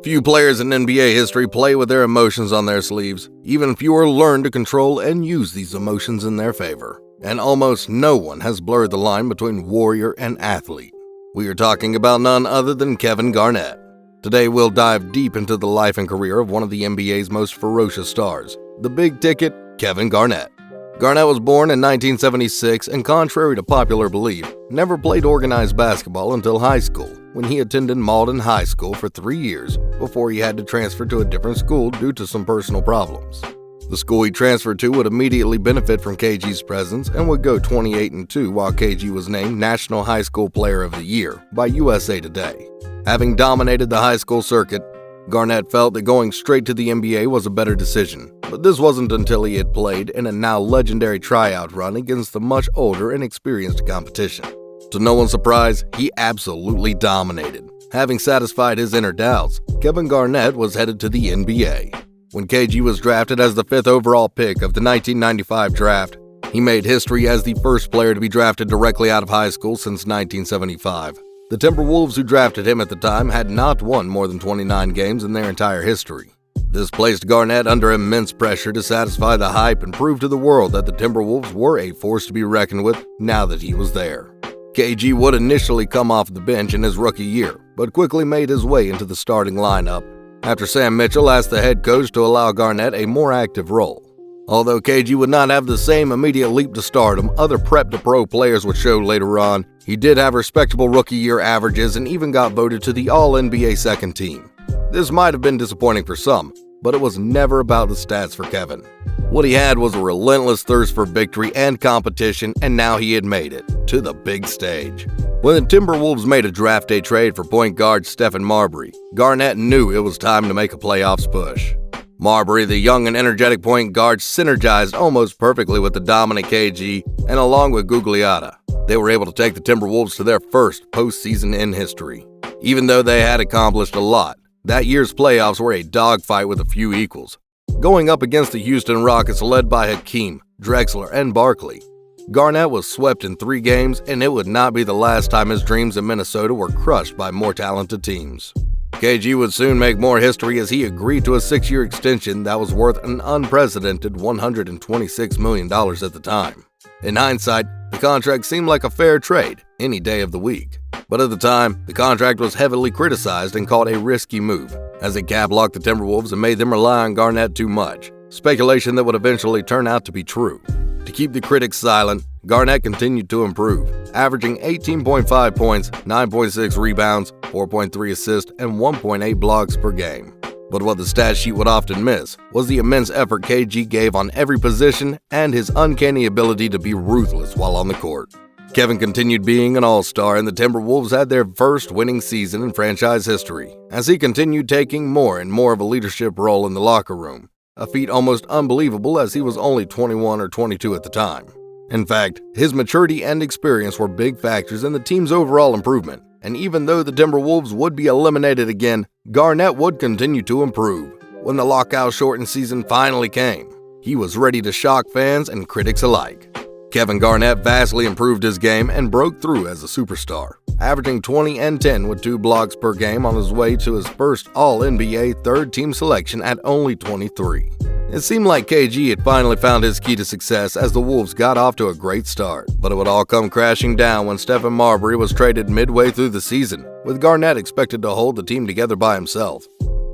Few players in NBA history play with their emotions on their sleeves. Even fewer learn to control and use these emotions in their favor. And almost no one has blurred the line between warrior and athlete. We are talking about none other than Kevin Garnett. Today we'll dive deep into the life and career of one of the NBA's most ferocious stars, the big ticket Kevin Garnett. Garnett was born in 1976 and, contrary to popular belief, never played organized basketball until high school, when he attended Malden High School for 3 years before he had to transfer to a different school due to some personal problems. The school he transferred to would immediately benefit from KG's presence and would go 28-2 while KG was named National High School Player of the Year by USA Today. Having dominated the high school circuit, Garnett felt that going straight to the NBA was a better decision, but this wasn't until he had played in a now legendary tryout run against the much older and experienced competition. To no one's surprise, he absolutely dominated. Having satisfied his inner doubts, Kevin Garnett was headed to the NBA. When KG was drafted as the 5th overall pick of the 1995 draft, he made history as the first player to be drafted directly out of high school since 1975. The Timberwolves, who drafted him at the time, had not won more than 29 games in their entire history. This placed Garnett under immense pressure to satisfy the hype and prove to the world that the Timberwolves were a force to be reckoned with now that he was there. KG would initially come off the bench in his rookie year, but quickly made his way into the starting lineup after Sam Mitchell asked the head coach to allow Garnett a more active role. Although KG would not have the same immediate leap to stardom other prep-to-pro players would show later on, he did have respectable rookie year averages and even got voted to the All-NBA second team. This might have been disappointing for some, but it was never about the stats for Kevin. What he had was a relentless thirst for victory and competition, and now he had made it to the big stage. When the Timberwolves made a draft day trade for point guard Stephen Marbury, Garnett knew it was time to make a playoffs push. Marbury, the young and energetic point guard, synergized almost perfectly with the dominant KG, and along with Gugliotta, they were able to take the Timberwolves to their first postseason in history. Even though they had accomplished a lot, that year's playoffs were a dogfight with a few equals. Going up against the Houston Rockets led by Hakeem, Drexler, and Barkley, Garnett was swept in 3 games, and it would not be the last time his dreams in Minnesota were crushed by more talented teams. KG would soon make more history as he agreed to a 6-year extension that was worth an unprecedented $126 million at the time. In hindsight, the contract seemed like a fair trade any day of the week. But at the time, the contract was heavily criticized and called a risky move, as it cap-locked the Timberwolves and made them rely on Garnett too much, speculation that would eventually turn out to be true. To keep the critics silent, Garnett continued to improve, averaging 18.5 points, 9.6 rebounds, 4.3 assists, and 1.8 blocks per game. But what the stat sheet would often miss was the immense effort KG gave on every position and his uncanny ability to be ruthless while on the court. Kevin continued being an all-star, and the Timberwolves had their first winning season in franchise history, as he continued taking more and more of a leadership role in the locker room, a feat almost unbelievable as he was only 21 or 22 at the time. In fact, his maturity and experience were big factors in the team's overall improvement, and even though the Timberwolves would be eliminated again, Garnett would continue to improve. When the lockout-shortened season finally came, he was ready to shock fans and critics alike. Kevin Garnett vastly improved his game and broke through as a superstar, averaging 20 and 10 with 2 blocks per game on his way to his first All-NBA third-team selection at only 23. It seemed like KG had finally found his key to success as the Wolves got off to a great start, but it would all come crashing down when Stephen Marbury was traded midway through the season, with Garnett expected to hold the team together by himself.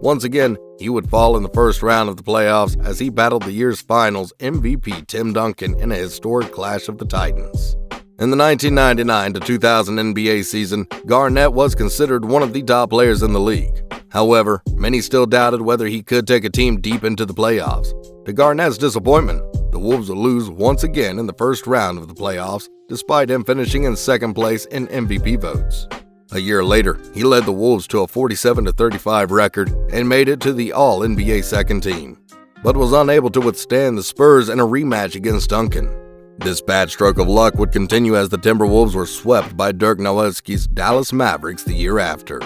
Once again, he would fall in the first round of the playoffs as he battled the year's finals MVP Tim Duncan in a historic clash of the Titans. In the 1999 to 2000 NBA season, Garnett was considered one of the top players in the league. However, many still doubted whether he could take a team deep into the playoffs. To Garnett's disappointment, the Wolves would lose once again in the first round of the playoffs, despite him finishing in second place in MVP votes. A year later, he led the Wolves to a 47-35 record and made it to the All-NBA second team, but was unable to withstand the Spurs in a rematch against Duncan. This bad stroke of luck would continue as the Timberwolves were swept by Dirk Nowitzki's Dallas Mavericks the year after.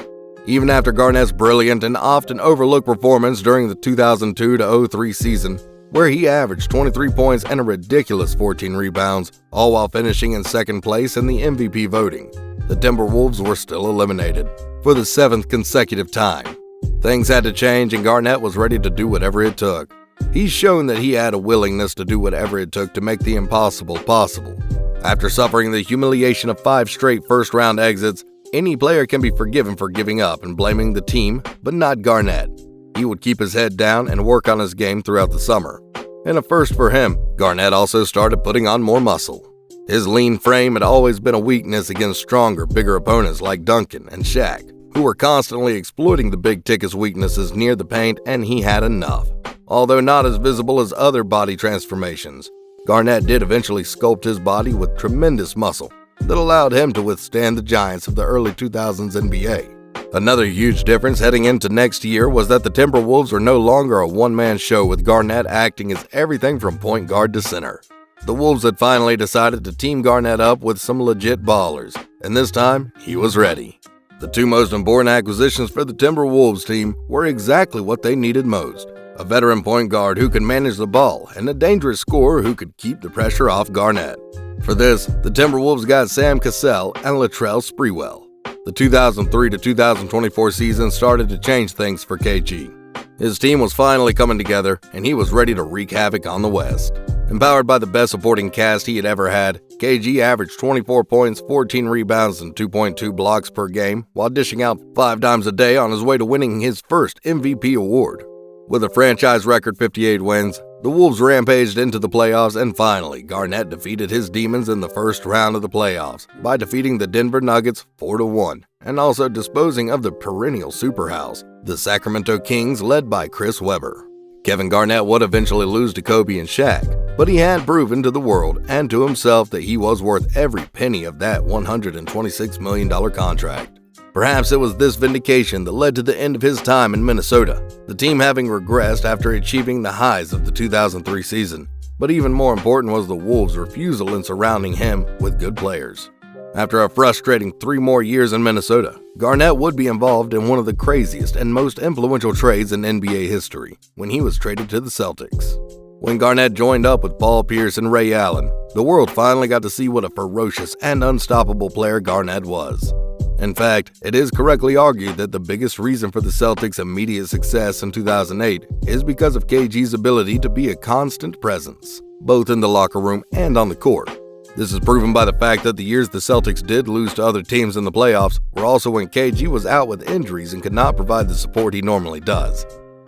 Even after Garnett's brilliant and often overlooked performance during the 2002-03 season, where he averaged 23 points and a ridiculous 14 rebounds, all while finishing in second place in the MVP voting, the Timberwolves were still eliminated for the 7th consecutive time. Things had to change, and Garnett was ready to do whatever it took. He's shown that he had a willingness to do whatever it took to make the impossible possible. After suffering the humiliation of 5 straight first-round exits, any player can be forgiven for giving up and blaming the team, but not Garnett. He would keep his head down and work on his game throughout the summer. In a first for him, Garnett also started putting on more muscle. His lean frame had always been a weakness against stronger, bigger opponents like Duncan and Shaq, who were constantly exploiting the big ticket's weaknesses near the paint, and he had enough. Although not as visible as other body transformations, Garnett did eventually sculpt his body with tremendous muscle that allowed him to withstand the giants of the early 2000s NBA. Another huge difference heading into next year was that the Timberwolves were no longer a one-man show, with Garnett acting as everything from point guard to center. The Wolves had finally decided to team Garnett up with some legit ballers, and this time, he was ready. The 2 most important acquisitions for the Timberwolves team were exactly what they needed most: a veteran point guard who could manage the ball, and a dangerous scorer who could keep the pressure off Garnett. For this, the Timberwolves got Sam Cassell and Latrell Sprewell. The 2003 to 2024 season started to change things for KG. His team was finally coming together, and he was ready to wreak havoc on the West. Empowered by the best supporting cast he had ever had, KG averaged 24 points, 14 rebounds, and 2.2 blocks per game, while dishing out 5 dimes a day on his way to winning his first MVP award. With a franchise record 58 wins, the Wolves rampaged into the playoffs, and finally, Garnett defeated his demons in the first round of the playoffs by defeating the Denver Nuggets 4-1, and also disposing of the perennial superhouse, the Sacramento Kings, led by Chris Webber. Kevin Garnett would eventually lose to Kobe and Shaq, but he had proven to the world and to himself that he was worth every penny of that $126 million contract. Perhaps it was this vindication that led to the end of his time in Minnesota, the team having regressed after achieving the highs of the 2003 season. But even more important was the Wolves' refusal in surrounding him with good players. After a frustrating 3 more years in Minnesota, Garnett would be involved in one of the craziest and most influential trades in NBA history when he was traded to the Celtics. When Garnett joined up with Paul Pierce and Ray Allen, the world finally got to see what a ferocious and unstoppable player Garnett was. In fact, it is correctly argued that the biggest reason for the Celtics' immediate success in 2008 is because of KG's ability to be a constant presence, both in the locker room and on the court. This is proven by the fact that the years the Celtics did lose to other teams in the playoffs were also when KG was out with injuries and could not provide the support he normally does.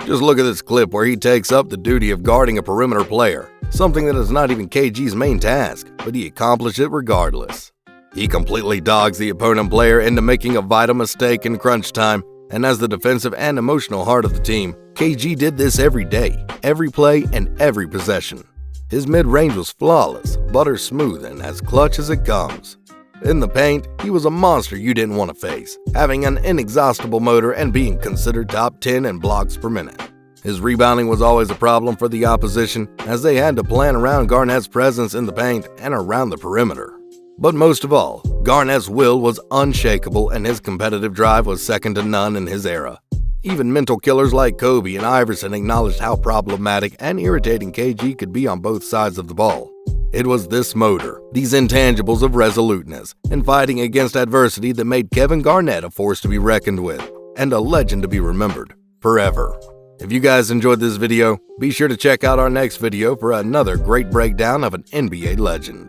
Just look at this clip where he takes up the duty of guarding a perimeter player, something that is not even KG's main task, but he accomplished it regardless. He completely dogs the opponent player into making a vital mistake in crunch time, and as the defensive and emotional heart of the team, KG did this every day, every play, and every possession. His mid-range was flawless, butter smooth, and as clutch as it comes. In the paint, he was a monster you didn't want to face, having an inexhaustible motor and being considered top 10 in blocks per minute. His rebounding was always a problem for the opposition, as they had to plan around Garnett's presence in the paint and around the perimeter. But most of all, Garnett's will was unshakable, and his competitive drive was second to none in his era. Even mental killers like Kobe and Iverson acknowledged how problematic and irritating KG could be on both sides of the ball. It was this motor, these intangibles of resoluteness, and fighting against adversity that made Kevin Garnett a force to be reckoned with, and a legend to be remembered forever. If you guys enjoyed this video, be sure to check out our next video for another great breakdown of an NBA legend.